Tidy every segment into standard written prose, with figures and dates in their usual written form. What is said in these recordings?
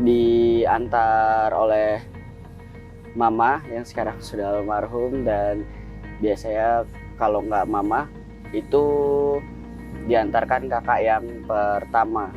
diantar oleh mama yang sekarang sudah almarhum, dan biasanya kalau nggak mama itu diantarkan kakak yang pertama.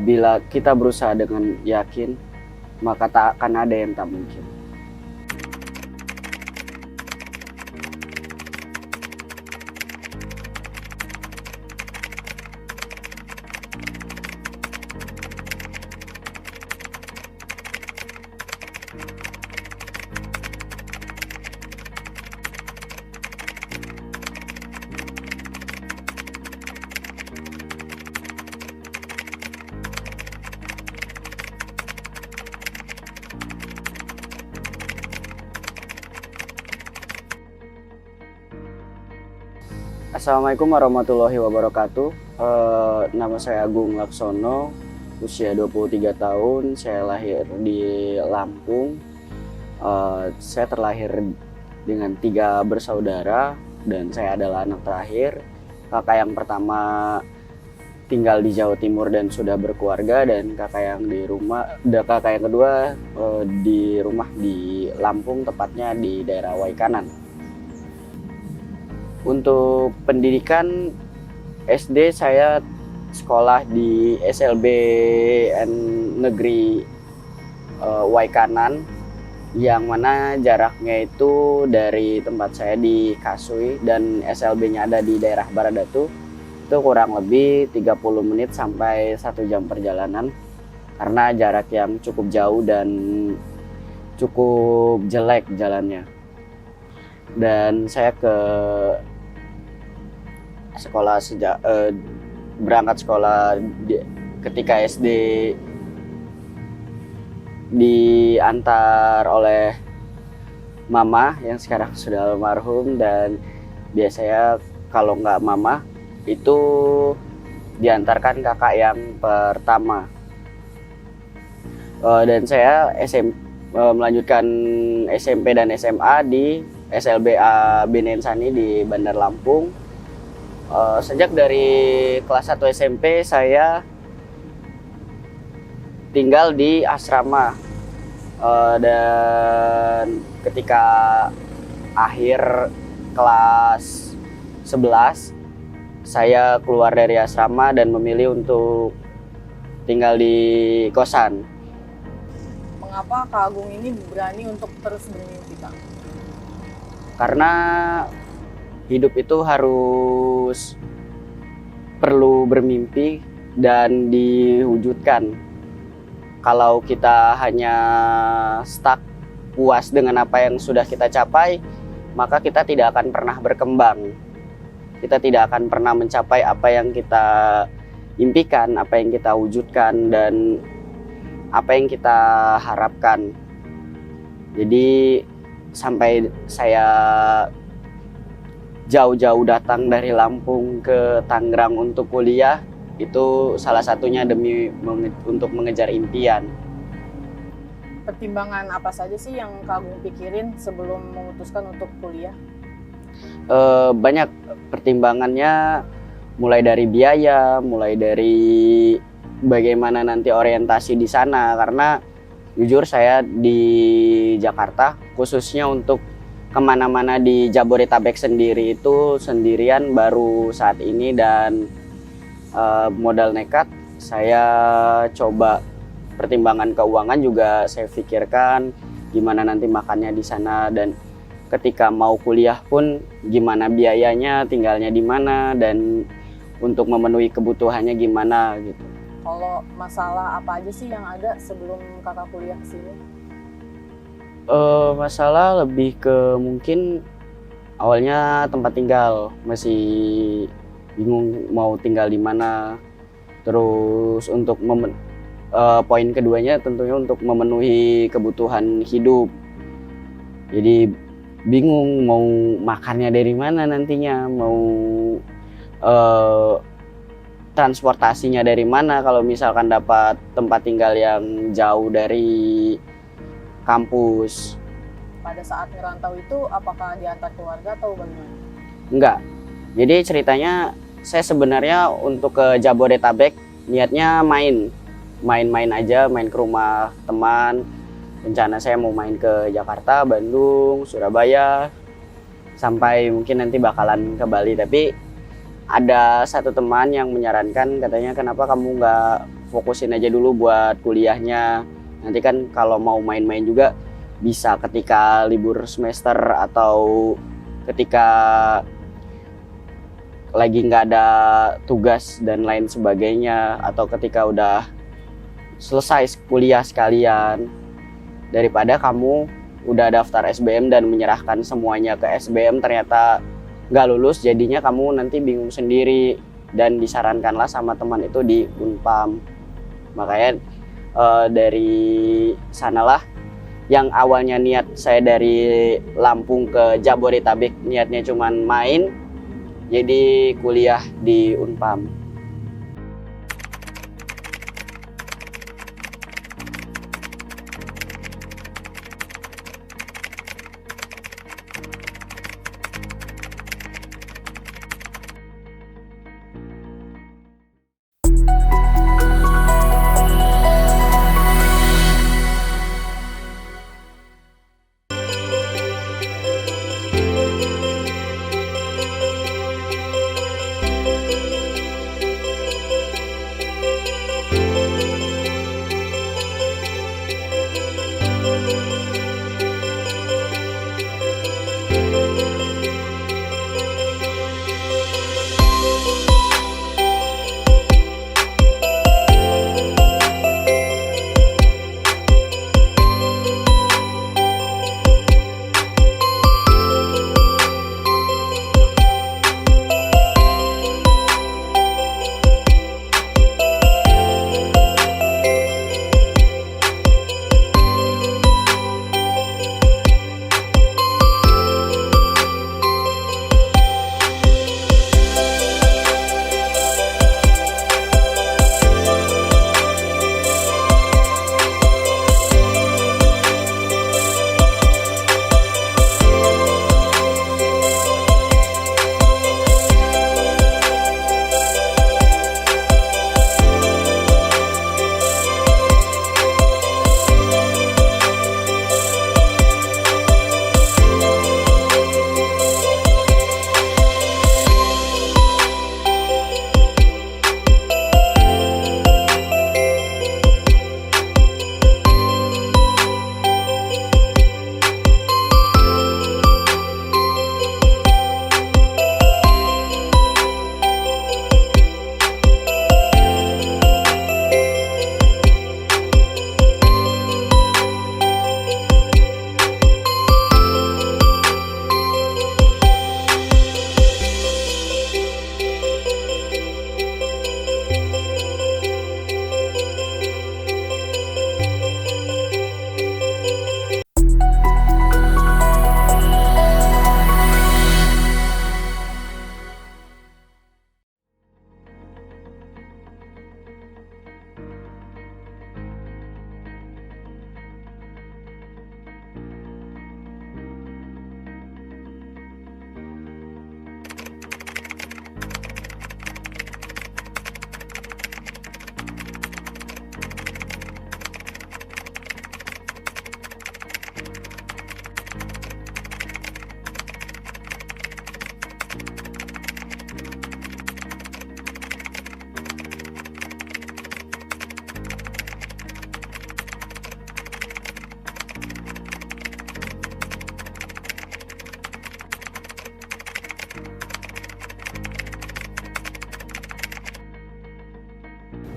Bila kita berusaha dengan yakin, maka tak akan ada yang tak mungkin. Assalamualaikum warahmatullahi wabarakatuh. Nama saya Agung Laksono, usia 23 tahun, saya lahir di Lampung. Saya terlahir dengan 3 bersaudara dan saya adalah anak terakhir. Kakak yang pertama tinggal di Jawa Timur dan sudah berkeluarga, dan kakak yang kedua di rumah di Lampung, tepatnya di daerah Waikanan. Untuk pendidikan SD, saya sekolah di SLBN Negeri Waikanan, yang mana jaraknya itu dari tempat saya di Kasui dan SLB-nya ada di daerah Baradatu. Itu kurang lebih 30 menit sampai 1 jam perjalanan, karena jarak yang cukup jauh dan cukup jelek jalannya. Dan saya berangkat sekolah ketika SD diantar oleh mama yang sekarang sudah almarhum, dan biasanya kalau nggak mama itu diantarkan kakak yang pertama. Dan saya melanjutkan SMP dan SMA di SLBA Binensani di Bandar Lampung. Sejak dari kelas 1 SMP saya tinggal di asrama, dan ketika akhir kelas 11 saya keluar dari asrama dan memilih untuk tinggal di kosan. Mengapa Kak Agung ini berani untuk terus bermimpi, Kak? Karena hidup itu perlu bermimpi dan diwujudkan. Kalau kita hanya stuck, puas dengan apa yang sudah kita capai, maka kita tidak akan pernah berkembang. Kita tidak akan pernah mencapai apa yang kita impikan, apa yang kita wujudkan, dan apa yang kita harapkan. Jadi sampai saya jauh-jauh datang dari Lampung ke Tangerang untuk kuliah, itu salah satunya untuk mengejar impian. Pertimbangan apa saja sih yang Kak Agung pikirin sebelum memutuskan untuk kuliah? Banyak pertimbangannya, mulai dari biaya, mulai dari bagaimana nanti orientasi di sana. Karena jujur saya di Jakarta, khususnya untuk kemana-mana di Jabodetabek sendiri itu sendirian baru saat ini, dan modal nekat saya coba. Pertimbangan keuangan juga saya pikirkan, gimana nanti makannya di sana, dan ketika mau kuliah pun gimana biayanya, tinggalnya di mana, dan untuk memenuhi kebutuhannya gimana gitu. Kalau masalah apa aja sih yang ada sebelum kakak kuliah ke sini? Masalah lebih ke mungkin awalnya tempat tinggal, masih bingung mau tinggal di mana. Terus untuk poin keduanya tentunya untuk memenuhi kebutuhan hidup. Jadi bingung mau makannya dari mana nantinya, mau transportasinya dari mana kalau misalkan dapat tempat tinggal yang jauh dari kampus. Pada saat ngerantau itu apakah diantar keluarga atau bagaimana? Enggak. Jadi ceritanya saya sebenarnya untuk ke Jabodetabek niatnya main-main aja, main ke rumah teman. Rencana saya mau main ke Jakarta, Bandung, Surabaya, sampai mungkin nanti bakalan ke Bali. Tapi ada satu teman yang menyarankan, katanya kenapa kamu nggak fokusin aja dulu buat kuliahnya. Nanti kan kalau mau main-main juga bisa ketika libur semester atau ketika lagi nggak ada tugas dan lain sebagainya, atau ketika udah selesai kuliah sekalian, daripada kamu udah daftar SBM dan menyerahkan semuanya ke SBM ternyata nggak lulus, jadinya kamu nanti bingung sendiri. Dan disarankanlah sama teman itu di Unpam. Makanya dari sanalah yang awalnya niat saya dari Lampung ke Jabodetabek niatnya cuman main, jadi kuliah di Unpam.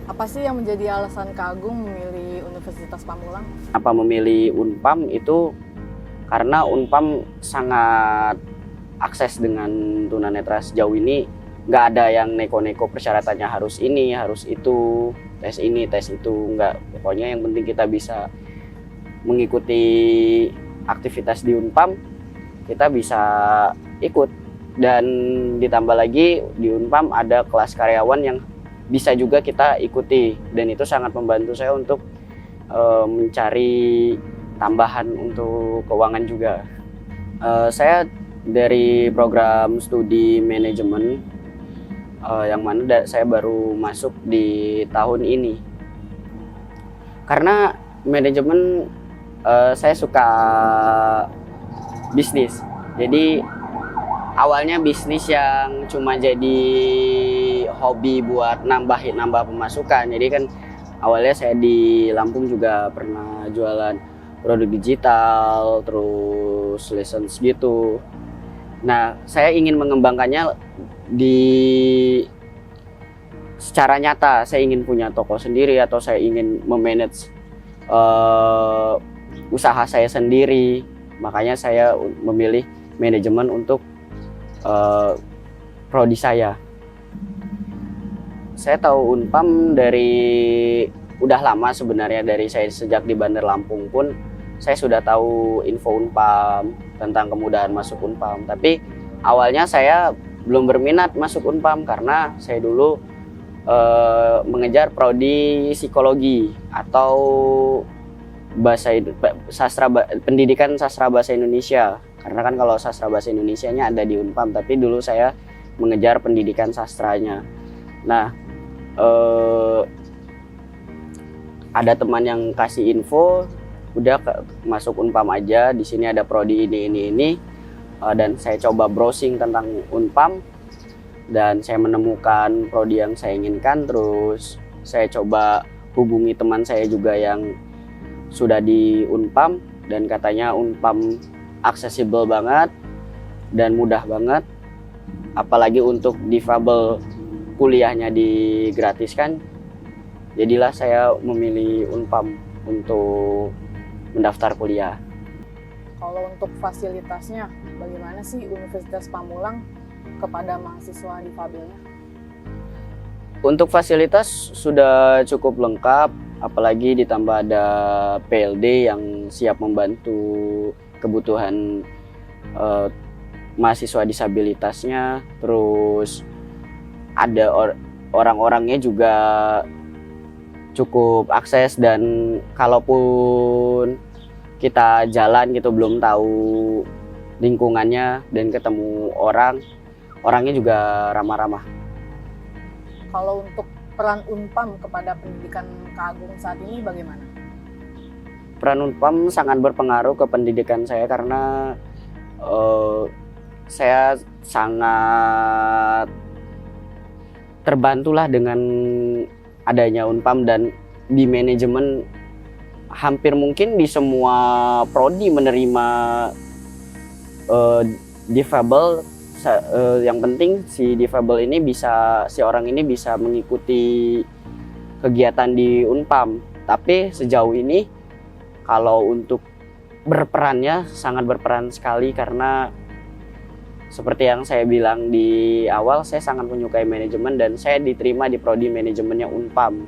Apa sih yang menjadi alasan Kak Agung memilih Universitas Pamulang? Apa memilih Unpam itu karena Unpam sangat akses dengan tunanetra sejauh ini, nggak ada yang neko-neko persyaratannya harus ini, harus itu. tes ini tes itu, enggak. Pokoknya yang penting kita bisa mengikuti aktivitas di Unpam, kita bisa ikut. Dan ditambah lagi di Unpam ada kelas karyawan yang bisa juga kita ikuti, dan itu sangat membantu saya untuk mencari tambahan untuk keuangan juga. Saya dari program studi manajemen, yang mana saya baru masuk di tahun ini. Karena manajemen, saya suka bisnis. Jadi awalnya bisnis yang cuma jadi hobi buat nambah pemasukan. Jadi kan awalnya saya di Lampung juga pernah jualan produk digital, terus lessons gitu. Nah, saya ingin mengembangkannya secara nyata. Saya ingin punya toko sendiri, atau saya ingin memanage usaha saya sendiri. Makanya saya memilih manajemen untuk prodi saya. Saya tahu Unpam dari udah lama sebenarnya, dari saya sejak di Bandar Lampung pun saya sudah tahu info Unpam, tentang kemudahan masuk Unpam. Tapi awalnya saya belum berminat masuk Unpam karena saya dulu mengejar prodi psikologi atau pendidikan sastra bahasa Indonesia. Karena kan kalau sastra bahasa Indonesianya ada di Unpam, tapi dulu saya mengejar pendidikan sastranya. Nah, ada teman yang kasih info, udah masuk Unpam aja, di sini ada prodi ini. Dan saya coba browsing tentang Unpam, dan saya menemukan prodi yang saya inginkan. Terus saya coba hubungi teman saya juga yang sudah di Unpam, dan katanya Unpam aksesibel banget dan mudah banget, apalagi untuk difabel kuliahnya digratiskan. Jadilah saya memilih Unpam untuk mendaftar kuliah. Kalau untuk fasilitasnya, bagaimana sih Universitas Pamulang kepada mahasiswa difabelnya? Untuk fasilitas sudah cukup lengkap, apalagi ditambah ada PLD yang siap membantu kebutuhan mahasiswa disabilitasnya. Terus ada orang-orangnya juga cukup akses, dan kalaupun kita jalan gitu belum tahu lingkungannya dan ketemu orangnya juga ramah-ramah. Kalau untuk peran Unpam kepada pendidikan Kak Agung saat ini bagaimana? Peran Unpam sangat berpengaruh ke pendidikan saya, karena saya sangat terbantulah dengan adanya Unpam. Dan di manajemen hampir mungkin di semua prodi menerima difabel. Yang penting si difabel ini si orang ini bisa mengikuti kegiatan di Unpam. Tapi sejauh ini kalau untuk berperannya sangat berperan sekali, karena seperti yang saya bilang di awal, saya sangat menyukai manajemen dan saya diterima di prodi manajemennya Unpam.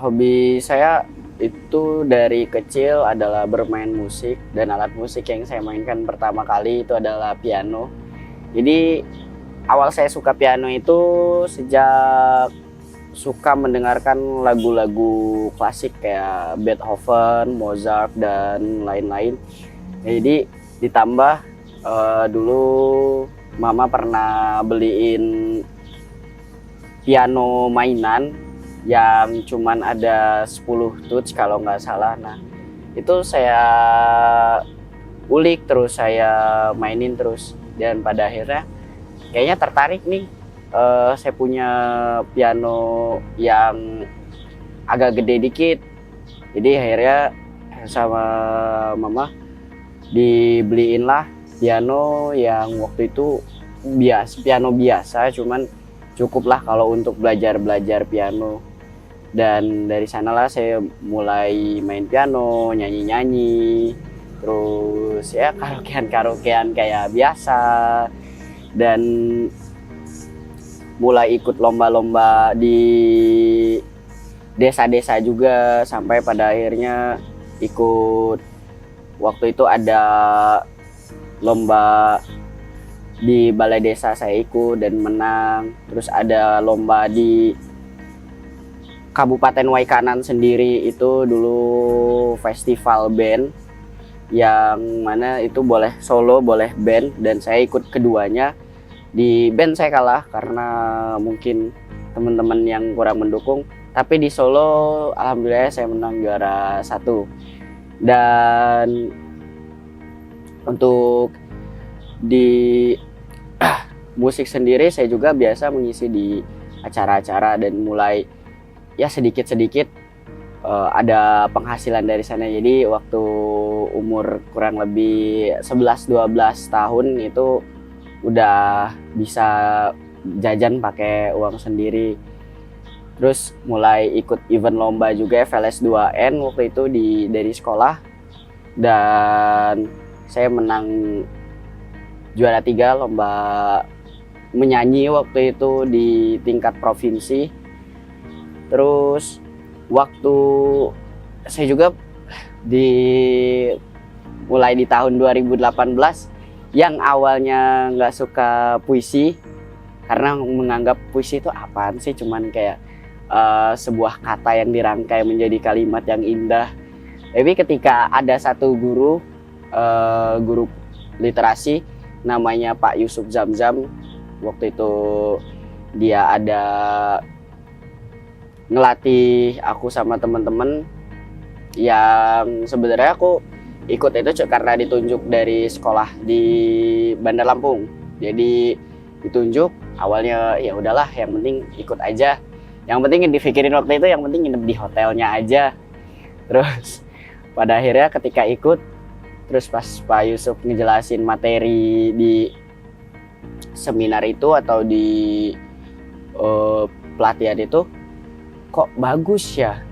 Hobi saya itu dari kecil adalah bermain musik, dan alat musik yang saya mainkan pertama kali itu adalah piano. Jadi awal saya suka piano itu sejak suka mendengarkan lagu-lagu klasik kayak Beethoven, Mozart, dan lain-lain. Jadi ditambah dulu mama pernah beliin piano mainan yang cuman ada 10 touch kalau nggak salah. Nah, itu saya ulik terus, saya mainin terus, dan pada akhirnya kayaknya tertarik nih. Saya punya piano yang agak gede dikit, jadi akhirnya sama mama dibeliin lah piano yang waktu itu piano biasa, cuman cukup lah kalau untuk belajar piano. Dan dari sanalah saya mulai main piano, nyanyi-nyanyi, terus ya karaokean kayak biasa, dan mulai ikut lomba-lomba di desa-desa juga, sampai pada akhirnya ikut, waktu itu ada lomba di balai desa saya ikut dan menang. Terus ada lomba di Kabupaten Waikanan sendiri, itu dulu festival band, yang mana itu boleh solo boleh band, dan saya ikut keduanya. Di band saya kalah karena mungkin teman-teman yang kurang mendukung, tapi di solo alhamdulillah saya menang juara 1. Dan untuk di musik sendiri saya juga biasa mengisi di acara-acara, dan mulai ya sedikit-sedikit ada penghasilan dari sana. Jadi waktu umur kurang lebih 11-12 tahun itu udah bisa jajan pakai uang sendiri. Terus mulai ikut event lomba juga FLS 2N waktu itu dari sekolah, dan saya menang juara 3 lomba menyanyi waktu itu di tingkat provinsi. Terus waktu saya juga mulai di tahun 2018, yang awalnya nggak suka puisi karena menganggap puisi itu apaan sih, cuman kayak sebuah kata yang dirangkai menjadi kalimat yang indah. Tapi ketika ada satu guru literasi namanya Pak Yusuf Zamzam, waktu itu dia ada ngelatih aku sama teman-teman, yang sebenarnya aku ikut itu karena ditunjuk dari sekolah di Bandar Lampung. Jadi ditunjuk, awalnya ya udahlah yang penting ikut aja, yang penting dipikirin waktu itu yang penting nginep di hotelnya aja. Terus pada akhirnya ketika ikut, terus pas Pak Yusuf ngejelasin materi di seminar itu atau di pelatihan itu, kok bagus ya,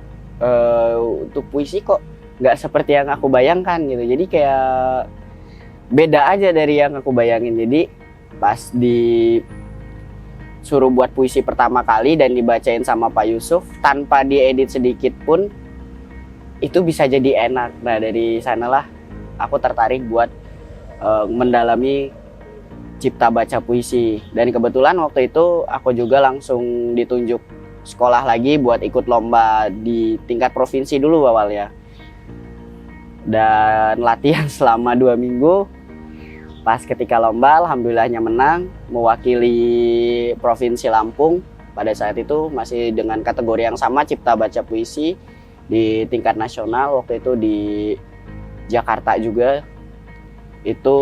untuk puisi kok nggak seperti yang aku bayangkan gitu. Jadi kayak beda aja dari yang aku bayangin. Jadi pas disuruh buat puisi pertama kali dan dibacain sama Pak Yusuf tanpa diedit sedikit pun, itu bisa jadi enak. Nah dari sanalah aku tertarik buat mendalami cipta baca puisi. Dan kebetulan waktu itu aku juga langsung ditunjuk sekolah lagi buat ikut lomba di tingkat provinsi dulu awalnya, dan latihan selama 2 minggu. Pas ketika lomba alhamdulillahnya menang, mewakili provinsi Lampung. Pada saat itu masih dengan kategori yang sama, cipta baca puisi, di tingkat nasional. Waktu itu di Jakarta juga, itu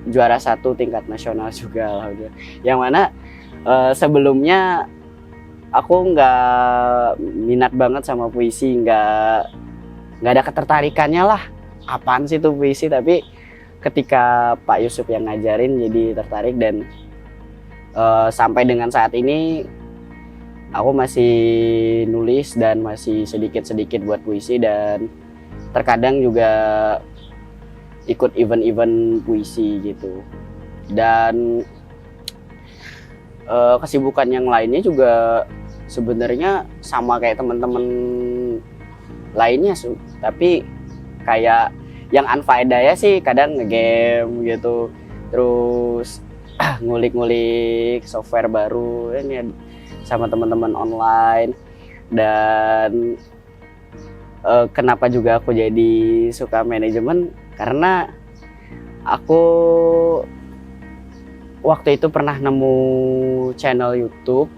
juara 1 tingkat nasional juga alhamdulillah. Yang mana sebelumnya aku nggak minat banget sama puisi, nggak ada ketertarikannya lah, apaan sih tuh puisi. Tapi ketika Pak Yusuf yang ngajarin jadi tertarik, dan sampai dengan saat ini aku masih nulis dan masih sedikit-sedikit buat puisi, dan terkadang juga ikut event-event puisi gitu. Dan kesibukan yang lainnya juga sebenarnya sama kayak teman-teman lainnya tapi kayak yang unfaedah ya sih kadang ngegame gitu, terus ngulik-ngulik software baru ini sama teman-teman online. Dan kenapa juga aku jadi suka manajemen, karena aku waktu itu pernah nemu channel YouTube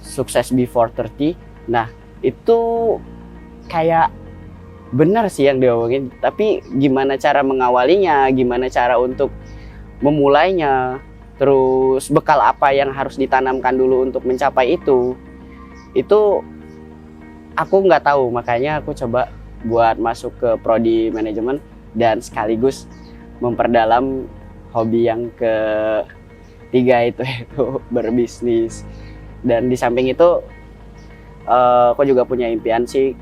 Sukses Before 30. Nah, itu kayak benar sih yang diomongin, tapi gimana cara mengawalinya, gimana cara untuk memulainya, terus bekal apa yang harus ditanamkan dulu untuk mencapai itu aku nggak tahu. Makanya aku coba buat masuk ke prodi manajemen dan sekaligus memperdalam hobi yang ketiga itu berbisnis. Dan di samping itu aku juga punya impian sih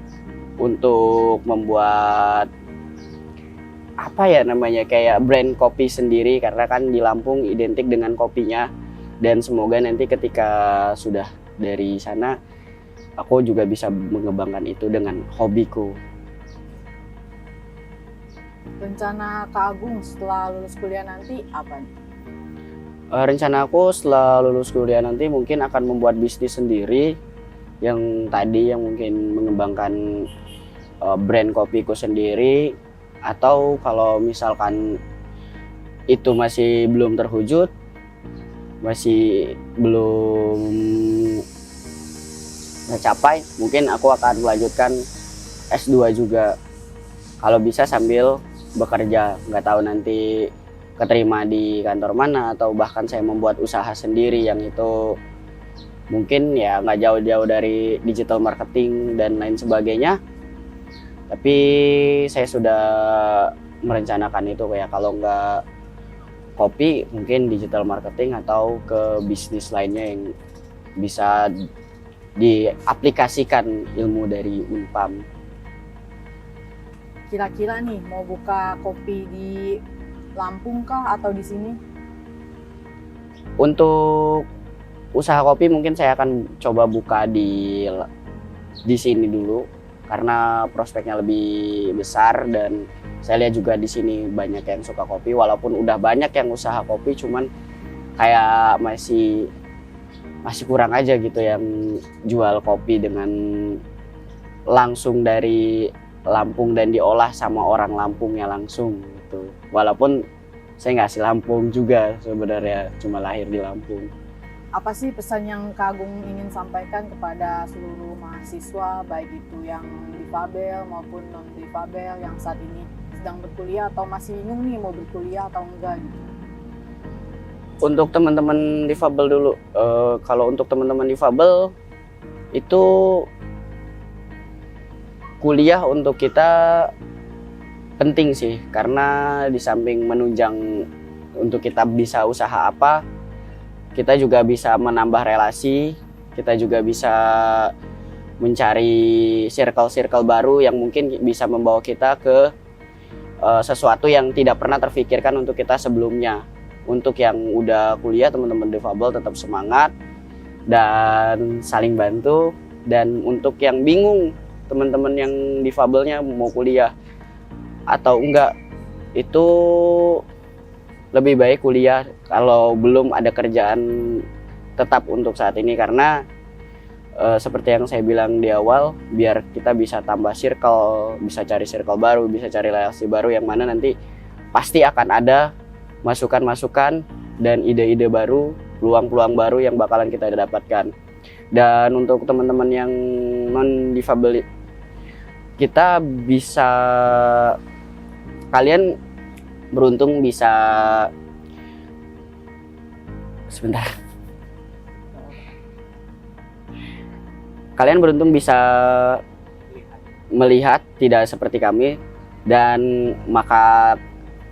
untuk membuat apa ya namanya, kayak brand kopi sendiri, karena kan di Lampung identik dengan kopinya. Dan semoga nanti ketika sudah dari sana aku juga bisa mengembangkan itu dengan hobiku. Rencana Kak Agung setelah lulus kuliah nanti apa nih? Rencana aku setelah lulus kuliah nanti mungkin akan membuat bisnis sendiri, yang mungkin mengembangkan brand kopiku sendiri. Atau kalau misalkan itu masih belum terwujud, masih belum tercapai, mungkin aku akan melanjutkan S2 juga. Kalau bisa sambil bekerja, nggak tahu nanti keterima di kantor mana, atau bahkan saya membuat usaha sendiri yang itu mungkin ya nggak jauh-jauh dari digital marketing dan lain sebagainya. Tapi saya sudah merencanakan itu, kayak kalau nggak kopi mungkin digital marketing atau ke bisnis lainnya yang bisa diaplikasikan ilmu dari Unpam. Kira-kira nih mau buka kopi di Lampung kah atau di sini? Untuk usaha kopi mungkin saya akan coba buka di sini dulu, karena prospeknya lebih besar. Dan saya lihat juga di sini banyak yang suka kopi, walaupun udah banyak yang usaha kopi, cuman kayak masih kurang aja gitu yang jual kopi dengan langsung dari Lampung dan diolah sama orang Lampungnya langsung gitu. Walaupun saya nggak asli Lampung juga sebenarnya, cuma lahir di Lampung. Apa sih pesan yang Kak Agung ingin sampaikan kepada seluruh mahasiswa, baik itu yang difabel maupun non difabel yang saat ini sedang berkuliah atau masih bingung nih mau berkuliah atau enggak gitu? Untuk teman-teman difabel dulu, kalau untuk teman-teman difabel itu kuliah untuk kita penting sih, karena di samping menunjang untuk kita bisa usaha apa, kita juga bisa menambah relasi, kita juga bisa mencari circle-circle baru yang mungkin bisa membawa kita ke sesuatu yang tidak pernah terfikirkan untuk kita sebelumnya. Untuk yang udah kuliah, teman-teman difabel tetap semangat dan saling bantu. Dan untuk yang bingung, teman-teman yang difabelnya mau kuliah atau enggak, itu lebih baik kuliah kalau belum ada kerjaan tetap untuk saat ini. Karena seperti yang saya bilang di awal, biar kita bisa tambah circle, bisa cari circle baru, bisa cari relasi baru, yang mana nanti pasti akan ada masukan-masukan dan ide-ide baru, peluang-peluang baru yang bakalan kita dapatkan. Dan untuk teman-teman yang non difabel, kita bisa, kalian beruntung bisa kalian beruntung bisa melihat tidak seperti kami. Dan maka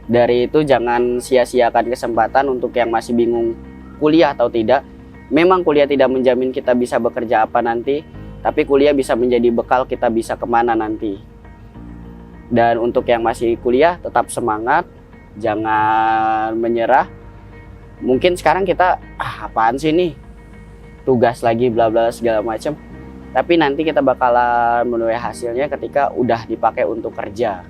dari itu jangan sia-siakan kesempatan untuk yang masih bingung kuliah atau tidak. Memang kuliah tidak menjamin kita bisa bekerja apa nanti, tapi kuliah bisa menjadi bekal kita bisa kemana nanti. Dan untuk yang masih kuliah, tetap semangat, jangan menyerah. Mungkin sekarang kita apaan sih nih, tugas lagi bla bla segala macam. Tapi nanti kita bakalan menuai hasilnya ketika udah dipakai untuk kerja.